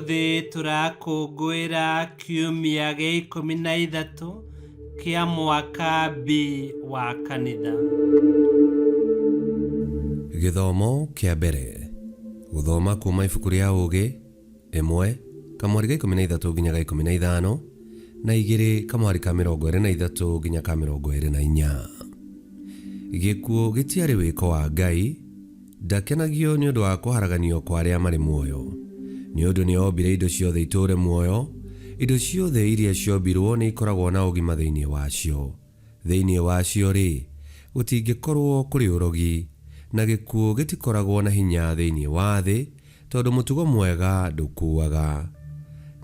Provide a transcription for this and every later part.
Umuthi turakũngũĩra kiumia gĩa 13 kia mwaka B wa kanitha. Gĩthomo kĩa mbere. Gũthoma kuma ibuku rĩa ũgĩ 1 kamweri 13 nginya 15 na 2 kamweri ka 23 nginya ka 24. Gĩkuũ gĩtiarĩ wĩko wa Ngai, ndakenagio nĩ ũndũ wa kũharaganio kwa arĩa marĩ muoyo. Nĩ ũndũ nĩombire indo ciothe itũũre muoyo, indo ciothe iria ciombirwo nĩ ikoragwo na ũgima thĩinĩ wacio. Thĩinĩ wacio-rĩ, gũtingĩkorwo kũrĩ ũrogi, na gĩkuũ gĩtikoragwo na hinya thĩinĩ wa thĩ, tondũ mũtugo mwega ndũkuaga.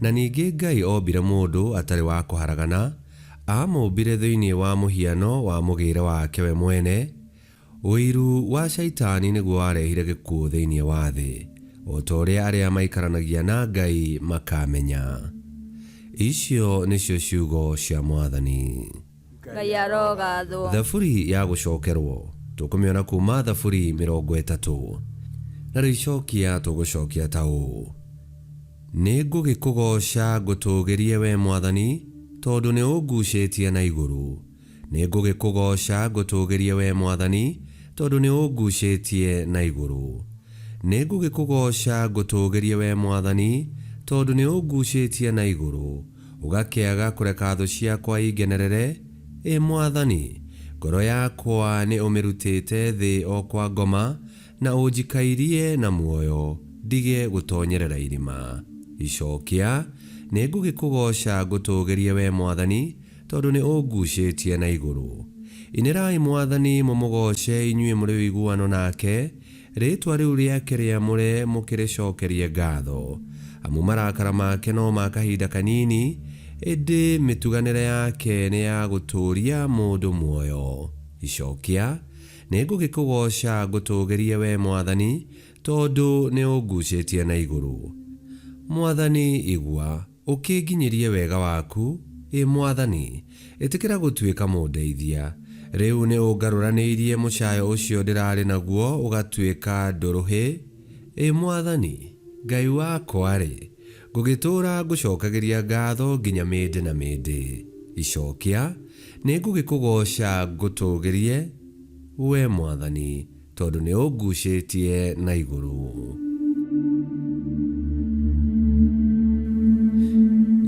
Na ningĩ Ngai ombire mũndũ atarĩ wa kũharagana, amũmbire thĩinĩ wa mũhiano wa mũgĩĩre wake we mwene. Ũiru wa Shaitani nĩguo warehire gĩkuũ thĩinĩ wa thĩ, o ta ũrĩa arĩa maikaranagia na Ngai makamenya. Icio nĩcio ciugo cia Mwathani. Ngai arogathwo. Thaburi ya gũcokerwo tũkũmĩona kuma Thaburi 30. Na rĩcokia tũgũcokia ta ũũ: Nĩ ngũgĩkũgooca ngũtũũgĩrie we Mwathani, tondũ nĩ ũnguucĩtie na igũrũ. Nĩ ngũgĩkũgooca ngũtũũgĩrie we Mwathani, tondũ nĩ ũnguucĩtie na igũrũ. Nĩ ngũgĩkũgooca ngũtũũgĩrie we Mwathani, tondũ nĩ ũnguucĩtie na igũrũ, ũgakĩaga kũreka thũ ciakwa ingenerere. Mwathani, ngoro yakwa nĩ ũmĩrutĩte thĩ o kwa ngoma, na ũnjikairie na muoyo, ndige gũtonyerera irima. Icokia: Nĩ ngũgĩkũgooca ngũtũũgĩrie we Mwathani, tondũ nĩ ũnguucĩtie na igũrũ. Inĩrai Mwathani mũmũgooce inyuĩ mũrĩ ũiguano nake, rĩĩtwa rĩu rĩake rĩamũre mũkĩrĩcokerie ngatho. Amu marakara make no ma kahinda kanini, ĩndĩ mĩtuganĩre yake nĩ ya gũtũũria mũndũ muoyo. Icokia: Nĩ ngũgĩkũgooca ngũtũũgĩrie we Mwathani, tondũ nĩ ũnguucĩtie na igũrũ. Mwathani igua, ũkĩnginyĩrie wega waku. Mwathani, ĩtĩkĩra gũtuĩka mũndeithia. Rĩu nĩ ũngarũranĩirie mũcaayo ũcio ndĩrarĩ naguo ũgatuĩka ndũrũhĩ. Mwathani, Ngai wakwa-rĩ, ngũgĩtũũra ngũcokagĩria ngatho nginya mĩndĩ na mĩndĩ. Icokia: Nĩ ngũgĩkũgooca ngũtũũgĩrie we Mwathani, tondũ nĩ ũnguucĩtie na igũrũ.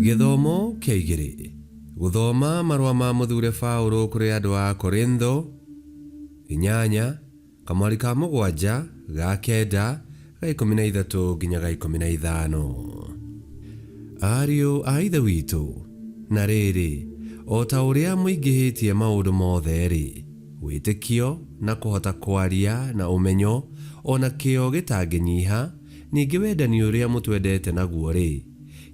Gĩthomo kĩa 2. Gũthoma marũa ma mũthure Paũlũ kũrĩ andũ a Korintho 8 kamweri ka 7 ga 9 ga 13 nginya ga 15. Ariũ a Ithe witũ, na rĩrĩ, o ta ũrĩa mũingĩhĩtie maũndũ mothe-rĩ, wĩtĩkio na kũhota kwaria na ũmenyo, o na kĩo gĩtangĩnyiha, ningĩ wendani ũrĩa mũtwendete naguo-rĩ,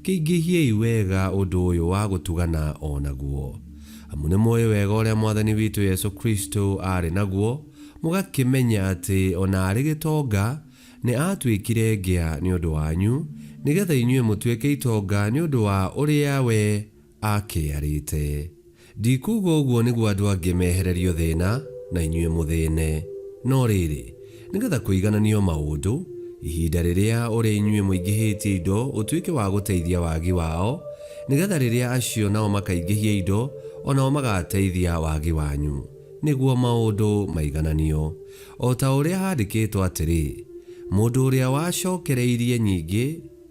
kĩingĩhiei wega ũndũ ũyũ wa gũtugana o naguo. Amu nĩ mũĩ wega ũrĩa Mwathani witũ Yesu Kristo arĩ naguo, mũgakĩmenya atĩ ona arĩ gĩtonga nĩ atuĩkire ngĩa nĩ ũndũ wanyu, nĩgetha inyuĩ mũtuĩke itonga nĩ ũndũ wa ũrĩa we akĩarĩte. Ndikuuga ũguo nĩguo andũ angĩ mehererio thĩna na inyuĩ mũthĩne, no rĩrĩ, nĩgetha kũigananio maũndũ, ihinda rĩrĩa ũrĩa inyuĩ mũingĩhĩtie indo ũtuĩke wa gũteithia wagi wao, nĩgetha rĩrĩa acio nao makaingĩhia indo, onao magateithia wagi wanyu, nĩguo maũndũ maigananio. O ta ũrĩa handĩkĩtwo atĩrĩ: Mũndũ ũrĩa wacokereirie nyingĩ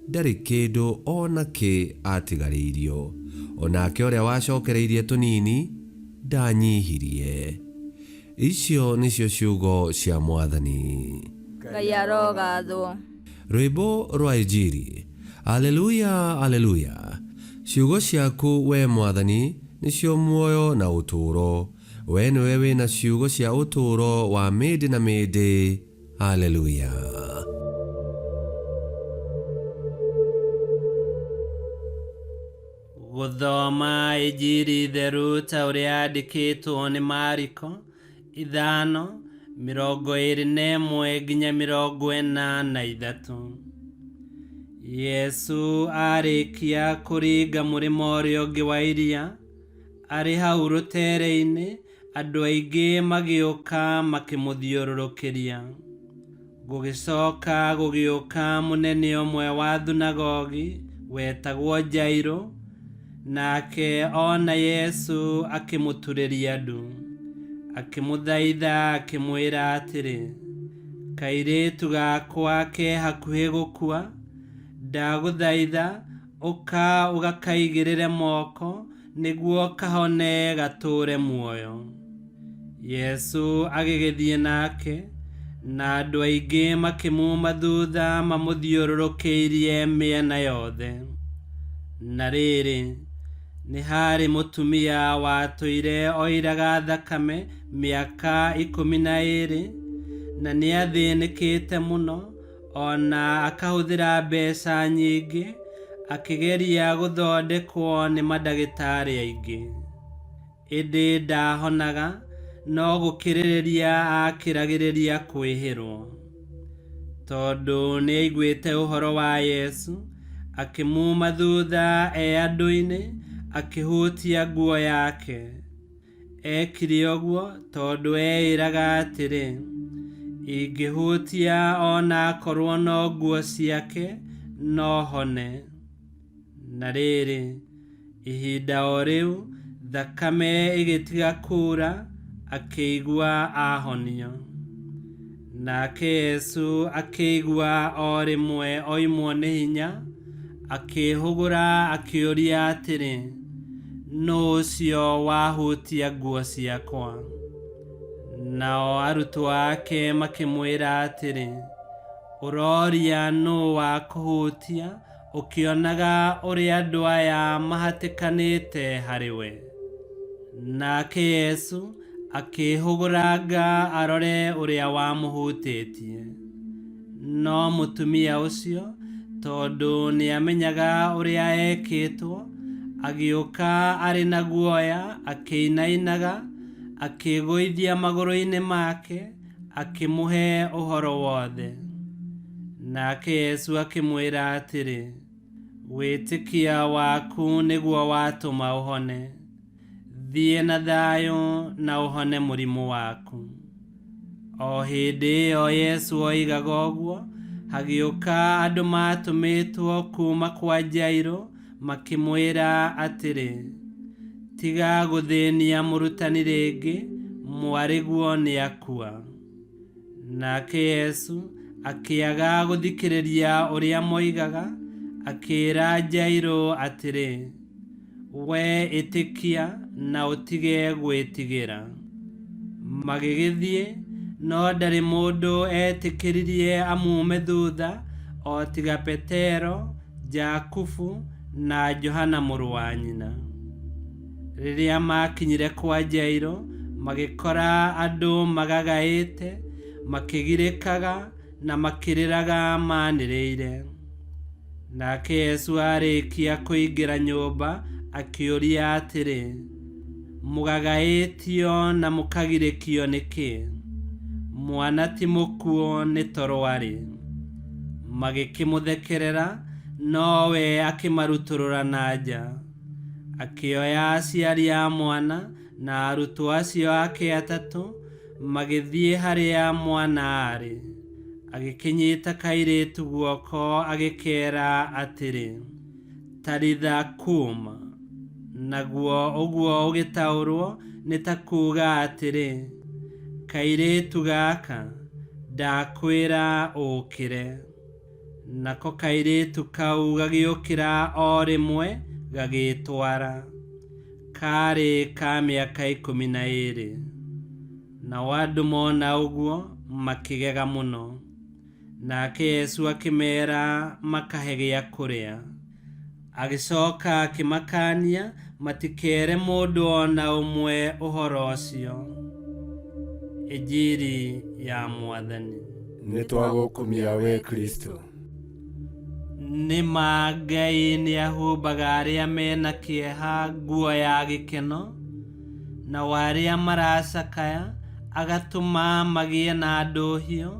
ndarĩ kĩndũ o nakĩ atigarĩirio, onake ũrĩa wacokereirie tũnini ndanyihirie. Icio nĩcio ciugo cia Mwathani. Ngai arogathwo. Rwĩmbo rwa Injili. Aleluya, aleluya. Ciugo ciaku we Mwathani nĩcio muoyo na ũtũũro. We nĩwe wĩna ciugo cia ũtũũro wa mĩndĩ na mĩndĩ. Aleluya. Gũthoma Injili theru ta ũrĩa yandĩkĩtwo nĩ Mariko 5:21 nginya 43. Yesu arĩkia kũringa mũrĩmo ũrĩa ũngĩ wa iria, arĩ hau rũtere-inĩ, andũ aingĩ magĩũka makĩmũthiũrũrũkĩria. gũgĩcoka gũgĩũka mũnene ũmwe wa thunagogi wetagwo Jairo, nake ona Yesu akĩmũturĩria ndu, akĩmũthaitha akĩmwĩra atĩrĩ, kairĩtu gakwa ke hakuhĩ gũkua, ndagũthaitha ũka ũgakaigĩrĩre moko nĩguo kahone gatũũre muoyo. Yesu agĩgĩthiĩ nake, na andũ aingĩ makĩmuma thutha mamũthiũrũrũkĩirie mĩena yothe. Na rĩrĩ, nĩ harĩ mũtumia watũire oiraga thakame mĩaka 12, na nĩ athĩnĩkĩte mũno, ona akahũthĩra mbeca nyingĩ akĩgeria gũthondekwo nĩ mandagĩtarĩ aingĩ. Ĩndĩ ndahonaga, no gũkĩrĩrĩria akĩragĩrĩria kwĩhĩrwo. Tondũ nĩ aiguĩte ũhoro wa Yesu, akĩmuma thutha andũ-inĩ, akĩhutia nguo yake. Ekire ũguo tondũ eĩraga atĩrĩ, ingĩhutia ona akorwo no nguo ciake, no hone. Na rĩrĩ, ihinda o rĩu, thakame ĩgĩtiga kuura, akĩigua ahonio. Nake Yesu akĩigua o rĩmwe oimwo nĩ hinya, akĩhũgũra akĩũria atĩrĩ, nũũ ũcio wahutia nguo ciakwa? Nao arutwo ake makĩmwĩra atĩrĩ, ũroria nũũ wakũhutia, ũkĩonaga ũrĩa andũ aya mahatĩkanĩte harĩwe? Nake Yesu akĩhũgũranga arore ũrĩa wamũhutĩtie. No mũtumia ũcio, tondũ nĩ amenyaga ũrĩa ekĩtwo, agĩũka arĩ na guoya, akĩinainaga, akĩgũithia magũrũ-inĩ make, akĩmũhe ũhoro wothe. Nake Yesu akĩmwĩra atĩrĩ, wĩtĩkia waku nĩguo watũma ũhone. Thiĩ na thayũ na ũhone mũrimũ waku. O hĩndĩ ĩyo Yesu oigaga ũguo, hagĩũka andũ matũmĩtwo kuma kwa Jairo, makĩmwĩra atĩrĩ, tiga gũthĩnia mũrutani rĩngĩ, mwarĩguo nĩ akua. Nake Yesu akĩaga gũthikĩrĩria ũrĩa moigaga, akĩĩra Jairo atĩrĩ, we ĩtĩkia na ũtige gwĩtigĩra. Magĩgĩthiĩ, no ndarĩ mũndũ etĩkĩririe amume thutha, o tiga Petero, Jakubu na Johana mũrũ wa nyina. Rĩrĩa makinyire kwa Jairo, magĩkora andũ magagaĩte, makĩgirĩkaga na makĩrĩraga manĩrĩire. Nake Yesu arĩkia kũingĩra nyũmba, akĩũria atĩrĩ, mũgagaĩtio na mũkagirĩkio nĩkĩ? Mwana ti mũkuũ, nĩ toro arĩ. Magĩkĩmũthekerera, nowe akĩmarutũrũra na nja. Akĩoya aciari a mwana na arutwo acio ake atatũ, magĩthiĩ harĩa mwana arĩ. Agĩkĩnyita kairĩtu guoko, agĩkera atĩrĩ, Talitha kuma. Naguo ũguo ũgĩtaũrwo nĩ ta kuuga atĩrĩ, kairĩtu gaka, ndakwĩra ũkĩre. Nako kairĩtu kau gagĩũkĩra o rĩmwe, gagĩtwara. Karĩ ka mĩaka 12. Nao andũ mona ũguo, makĩgega mũno. Nake Yesu akĩmera makahe gĩa kũrĩa. Agĩcoka akĩmakania matikeere mũndũ ona ũmwe ũhoro ũcio. Injili ya Mwathani. Nĩtwagũkumia we Kristo. Nĩma Ngai nĩahumbaga arĩa mena kĩeha nguo ya gĩkeno, na arĩa maracakaya agatũma magĩe na ndũhiũ,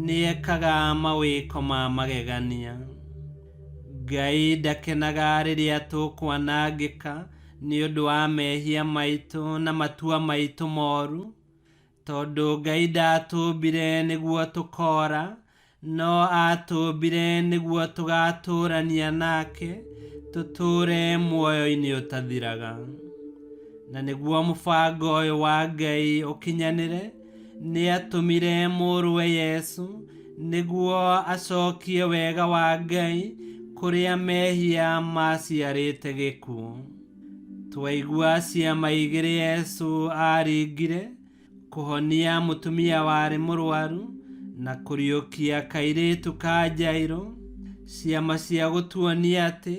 nĩekaga mawĩko ma magegania. Ngai ndakenaga rĩrĩa tũkwanangĩka nĩ ũndũ wa mehia maitũ na matua maitũ moru, tondu Ngai ndatũmbire nĩguo tũkora, no atũmbire nĩguo tũgatũrania nake, tũtũre muoyo-inĩ ũtathiraga. Na nĩguo mũbango ũyũ wa Ngai ũkinyanĩre, nĩ atũmire mũrũwe Yesu nĩguo acokie wega wa Ngai kũrĩa mehia maciarĩte gĩkuũ. Twaigua ciama igĩrĩ Yesu aringire, kũhonia mũtumia warĩ mũrwaru na kũriũkia kairĩtu ka Jairo, ciama cia gũtuonia atĩ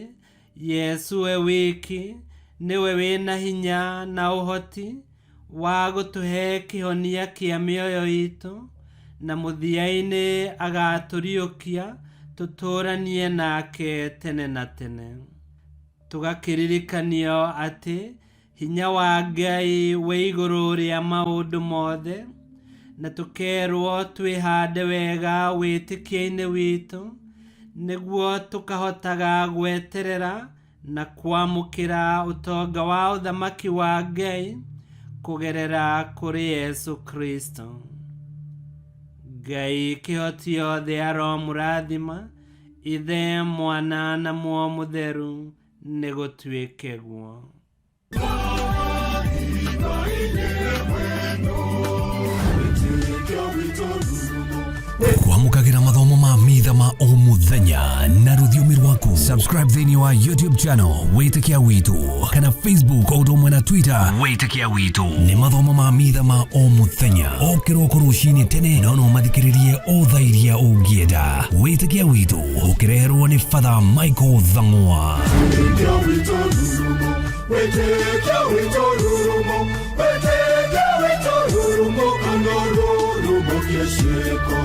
Yesu we wiki niwe wĩna hinya na ũhoti wa gũtũhe kĩhonia kĩa mĩoyo itũ, na mũthia-inĩ agatũriũkia tũtũranie nake tene na tene. Tũgakĩririkanio atĩ hinya wa Ngai wĩ igũrũ rĩa maũndũ mothe, na tũkerwo twĩhande wega wĩtĩkia-inĩ witũ, nĩguo tũkahotaga gweterera na kwamũkĩra ũtonga wa ũthamaki wa Ngai kũgerera kũrĩ Yesu Kristo. Ngai kĩhoti othe aromũrathima, Ithe, Mwana na Muoyo Mũtheru, nĩ gũtuĩke guo. Kwamũkagĩra mathomo ma mitha ma o mũthenya na rũthiomi rwaku. Subscribe thĩinĩ wa YouTube channel Wĩtĩkia Witũ, kana Facebook o ũndũ ũmwe na Twitter Wĩtĩkia Witũ. Nĩ mathomo ma mitha ma o mũthenya, o kĩroko rũcinĩ tene, no mathikĩrĩrie o thaa iria ũngĩenda. Wĩtĩkia Witũ ũkĩreherwo nĩ Father Michael Thang'wa. Wĩtĩkia Witũ rurumo, Wĩtĩkia Witũ rurumo, Wĩtĩkia Witũ rurumo, kana rurumo kĩciko.